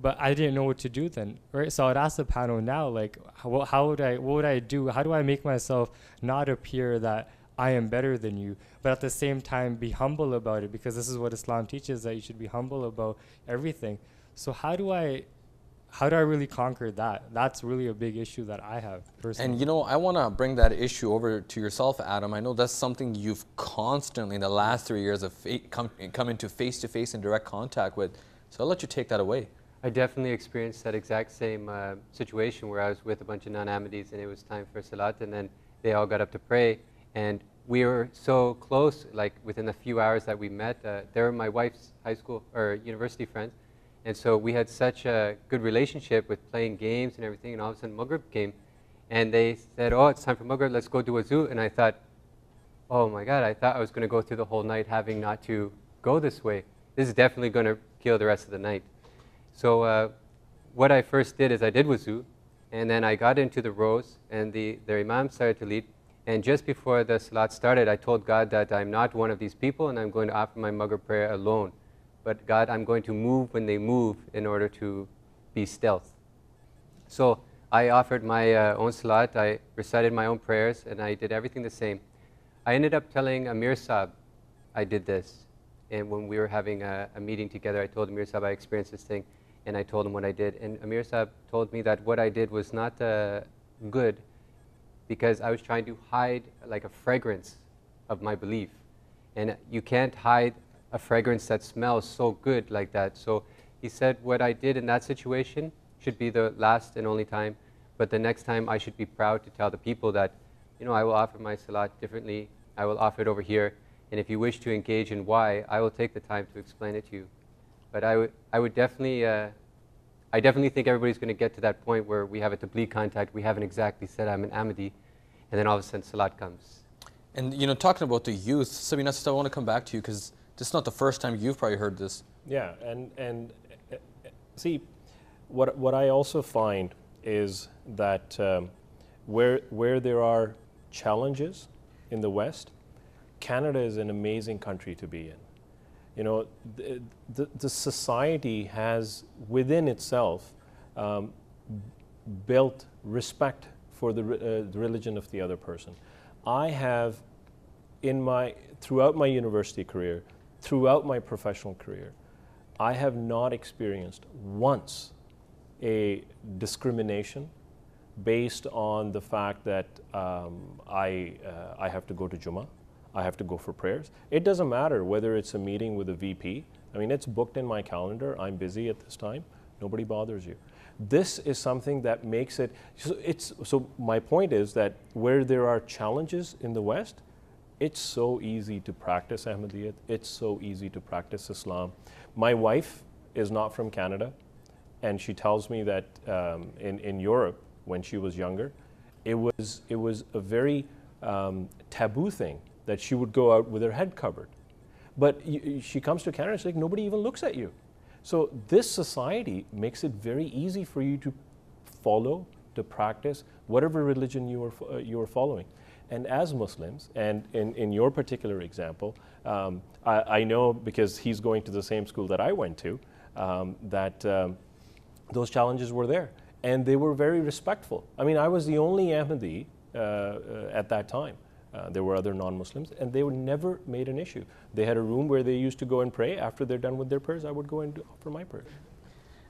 But I didn't know what to do then, right? So I'd ask the panel now, like, what would I do? How do I make myself not appear that I am better than you, but at the same time be humble about it? Because this is what Islam teaches, that you should be humble about everything. So how do I really conquer that? That's really a big issue that I have personally. And I want to bring that issue over to yourself, Adam. I know that's something you've constantly in the last 3 years of come into face-to-face and direct contact with. So I'll let you take that away. I definitely experienced that exact same situation where I was with a bunch of non-Ahmadis and it was time for Salat, and then they all got up to pray, and we were so close, like within a few hours that we met. They were my wife's high school or university friends, and so we had such a good relationship with playing games and everything, and all of a sudden Maghrib came, and they said, oh, it's time for Maghrib, let's go do wuzu. And I thought, oh my God, I thought I was going to go through the whole night having not to go this way. This is definitely going to kill the rest of the night. So what I first did is I did wuzu, and then I got into the rows, and the imam started to lead. And just before the salat started, I told God that I'm not one of these people, and I'm going to offer my Maghrib prayer alone. But God, I'm going to move when they move in order to be stealth. So I offered my own salat, I recited my own prayers, and I did everything the same. I ended up telling Amir Saab I did this. And when we were having a meeting together, I told Amir Saab I experienced this thing, and I told him what I did. And Amir Saab told me that what I did was not good, because I was trying to hide like a fragrance of my belief. And you can't hide a fragrance that smells so good like that. So he said what I did in that situation should be the last and only time, but the next time I should be proud to tell the people that, you know, I will offer my salat differently, I will offer it over here, and if you wish to engage in why, I will take the time to explain it to you. But I would definitely, I definitely think everybody's going to get to that point where we have a tabligh contact, we haven't exactly said I'm an Ahmadi, and then all of a sudden salat comes. And you know, talking about the youth, Sabina, I want to come back to you because this is not the first time you've probably heard this. Yeah, and see, what I also find is that where there are challenges in the West, Canada is an amazing country to be in. You know, the society has within itself built respect for the religion of the other person. I have, throughout my university career, throughout my professional career, I have not experienced once a discrimination based on the fact that I have to go to Jummah, I have to go for prayers. It doesn't matter whether it's a meeting with a VP. I mean, it's booked in my calendar. I'm busy at this time. Nobody bothers you. This is something that makes it, so my point is that where there are challenges in the West, it's so easy to practice Ahmadiyyat. It's so easy to practice Islam. My wife is not from Canada, and she tells me that in Europe, when she was younger, it was a very taboo thing that she would go out with her head covered. But she comes to Canada, she's like, nobody even looks at you. So this society makes it very easy for you to follow, to practice whatever religion you are following. And as Muslims, and in your particular example, I know because he's going to the same school that I went to, that those challenges were there. And they were very respectful. I mean, I was the only Ahmadi at that time. There were other non-Muslims, and they were never made an issue. They had a room where they used to go and pray. After they're done with their prayers, I would go and offer my prayers.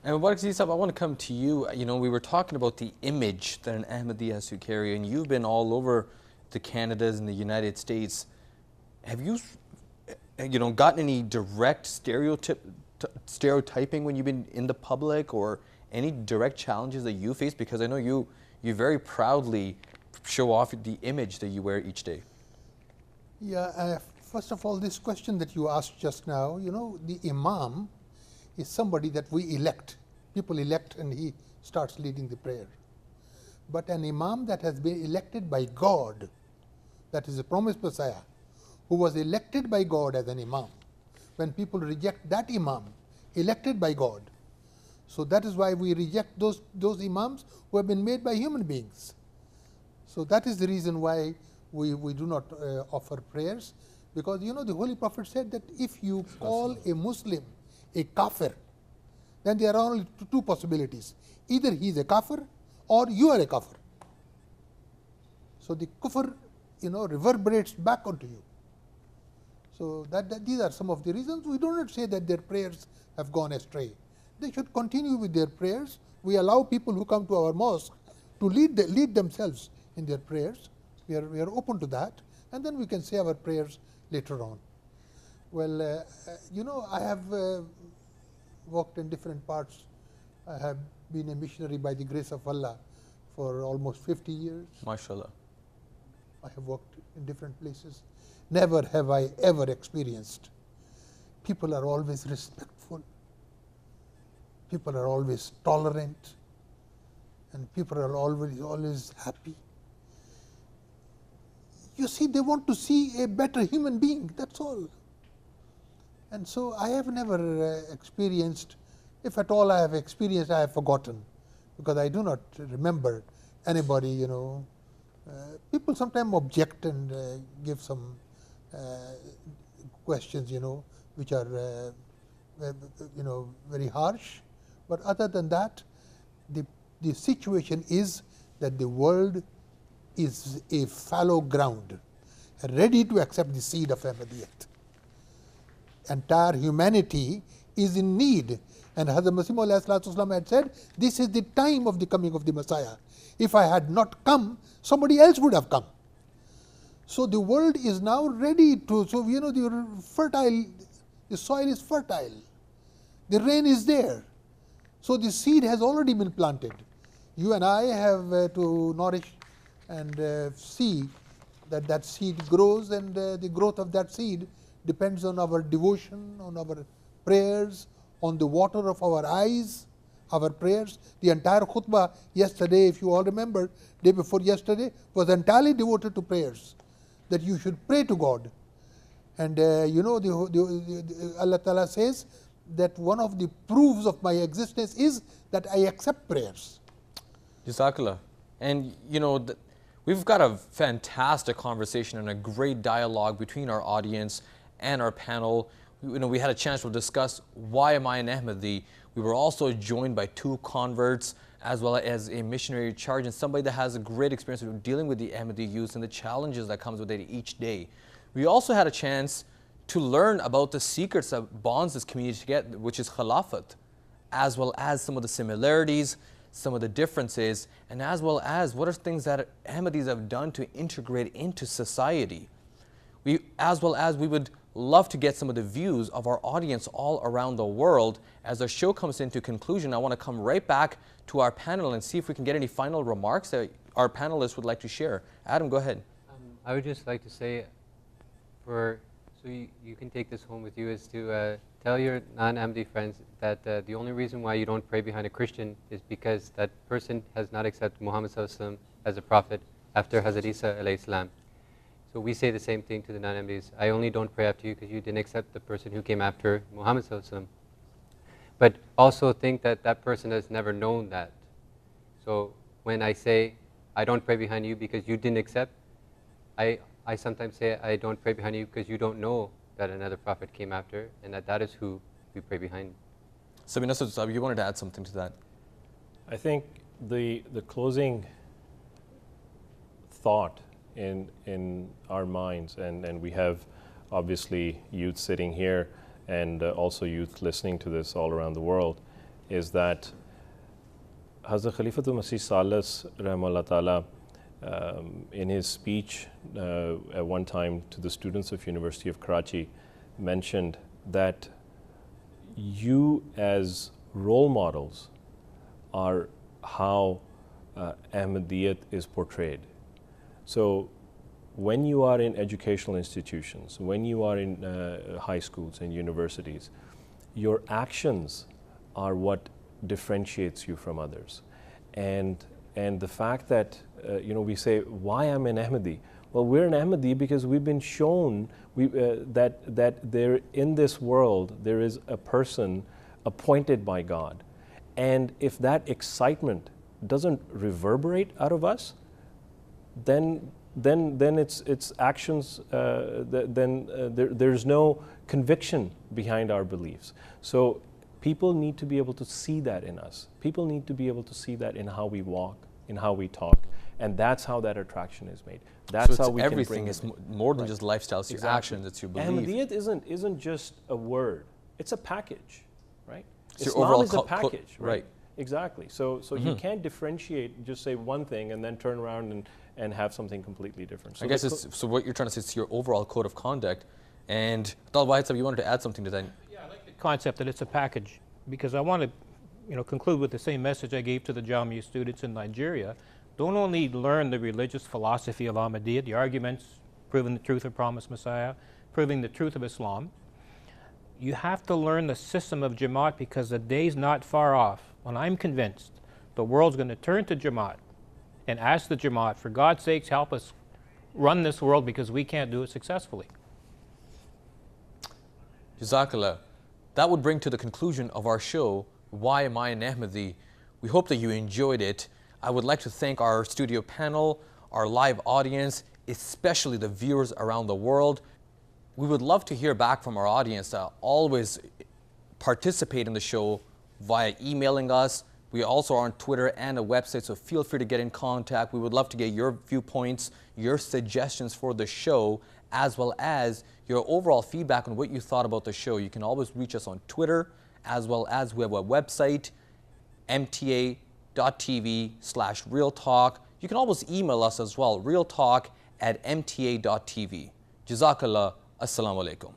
And Mubarak Saab, I want to come to you. You know, we were talking about the image that an Ahmadi has to carry, and you've been all over the Canadas and the United States. Have you, gotten any direct stereotyping when you've been in the public, or any direct challenges that you face? Because I know you very proudly show off the image that you wear each day. Yeah, first of all, this question that you asked just now, the Imam is somebody that we elect. People elect and he starts leading the prayer. But an Imam that has been elected by God, that is a promised Messiah, who was elected by God as an Imam, when people reject that Imam, elected by God, so that is why we reject those Imams who have been made by human beings. So that is the reason why we do not offer prayers, because the Holy Prophet said that if you call a Muslim a kafir, then there are only two possibilities. Either he is a kafir or you are a kafir. So the kufr, reverberates back onto you. So these are some of the reasons. We do not say that their prayers have gone astray. They should continue with their prayers. We allow people who come to our mosque to lead themselves in their prayers. We are open to that, and then we can say our prayers later on. Well, I have worked in different parts. I have been a missionary by the grace of Allah for almost 50 years. MashaAllah. I have worked in different places. Never have I ever experienced. People are always respectful. People are always tolerant. And people are always happy. You see, they want to see a better human being, that's all. And so I have never experienced, if at all I have experienced, I have forgotten, because I do not remember anybody, you know. People sometimes object and give some questions, you know, which are, you know, very harsh. But other than that, the situation is that the world is a fallow ground, ready to accept the seed of Ahmadiyyat. Entire humanity is in need. And Hazrat Masih Maud had said, this is the time of the coming of the Messiah. If I had not come, somebody else would have come. So the world is now ready to, so you know, the soil is fertile. The rain is there. So the seed has already been planted. You and I have to nourish and see that that seed grows, and the growth of that seed depends on our devotion, on our prayers, on the water of our eyes, our prayers. The entire khutbah yesterday, if you all remember, day before yesterday, was entirely devoted to prayers, that you should pray to God. And you know, Allah Ta'ala says that one of the proofs of my existence is that I accept prayers. Jazakallah. And you know, we've got a fantastic conversation and a great dialogue between our audience and our panel. You know, we had a chance to discuss why am I an Ahmadi. We were also joined by 2 converts as well as a missionary charge and somebody that has a great experience of dealing with the Ahmadi youth and the challenges that comes with it each day. We also had a chance to learn about the secrets that bonds this community together, which is Khilafat, as well as some of the similarities, some of the differences, and as well as what are things that Ahmadis have done to integrate into society. As well as we would love to get some of the views of our audience all around the world. As our show comes into conclusion, I want to come right back to our panel and see if we can get any final remarks that our panelists would like to share. Adam, go ahead. I would just like to say, so you can take this home with you, is to tell your non-Ahmadi friends that the only reason why you don't pray behind a Christian is because that person has not accepted Muhammad ﷺ as a prophet after Hazrat Isa alayhi salam. So we say the same thing to the non-Ahmadis. I only don't pray after you because you didn't accept the person who came after Muhammad ﷺ. But also think that that person has never known that. So when I say, I don't pray behind you because you didn't accept, I sometimes say, I don't pray behind you because you don't know that another prophet came after, and that is who we pray behind. Sabina, you wanted to add something to that? I think the closing thought in our minds, and we have obviously youth sitting here and also youth listening to this all around the world, is that Hazrat Khalifatul Masih Salas Rahimahullah Ta'ala in his speech at one time to the students of University of Karachi mentioned that you as role models are how Ahmadiyyat is portrayed. So when you are in educational institutions, when you are in high schools and universities, your actions are what differentiates you from others. And the fact that you know, we say, why I'm an Ahmadi? Well, we're an Ahmadi because we've been shown that there in this world there is a person appointed by God, and if that excitement doesn't reverberate out of us, then its actions. There's no conviction behind our beliefs. So people need to be able to see that in us. People need to be able to see that in how we walk, in how we talk. And that's how that attraction is made. That's so how we everything can bring is more than just lifestyles, it's exactly. your actions, it's your belief. Ahmadiyyat isn't just a word; it's a package, right? It's your Islam overall is a package, right? Exactly. So you can't differentiate, just say one thing and then turn around and have something completely different. So I guess so. What you're trying to say is your overall code of conduct. And Tal Wahid, you wanted to add something to that? Yeah, I like the concept that it's a package, because I want to, conclude with the same message I gave to the Jamia students in Nigeria. Don't only learn the religious philosophy of Ahmadiyya, the arguments, proving the truth of promised Messiah, proving the truth of Islam. You have to learn the system of Jamaat, because the day's not far off when I'm convinced the world's going to turn to Jamaat and ask the Jamaat, for God's sakes, help us run this world because we can't do it successfully. Jazakallah. That would bring to the conclusion of our show, Why Am I an Ahmadi? We hope that you enjoyed it. I would like to thank our studio panel, our live audience, especially the viewers around the world. We would love to hear back from our audience. Always participate in the show via emailing us. We also are on Twitter and a website, so feel free to get in contact. We would love to get your viewpoints, your suggestions for the show, as well as your overall feedback on what you thought about the show. You can always reach us on Twitter, as well as we have a website, mta.tv/realtalk. You can always email us as well, realtalk@mta.tv. Jazakallah. Assalamu alaikum.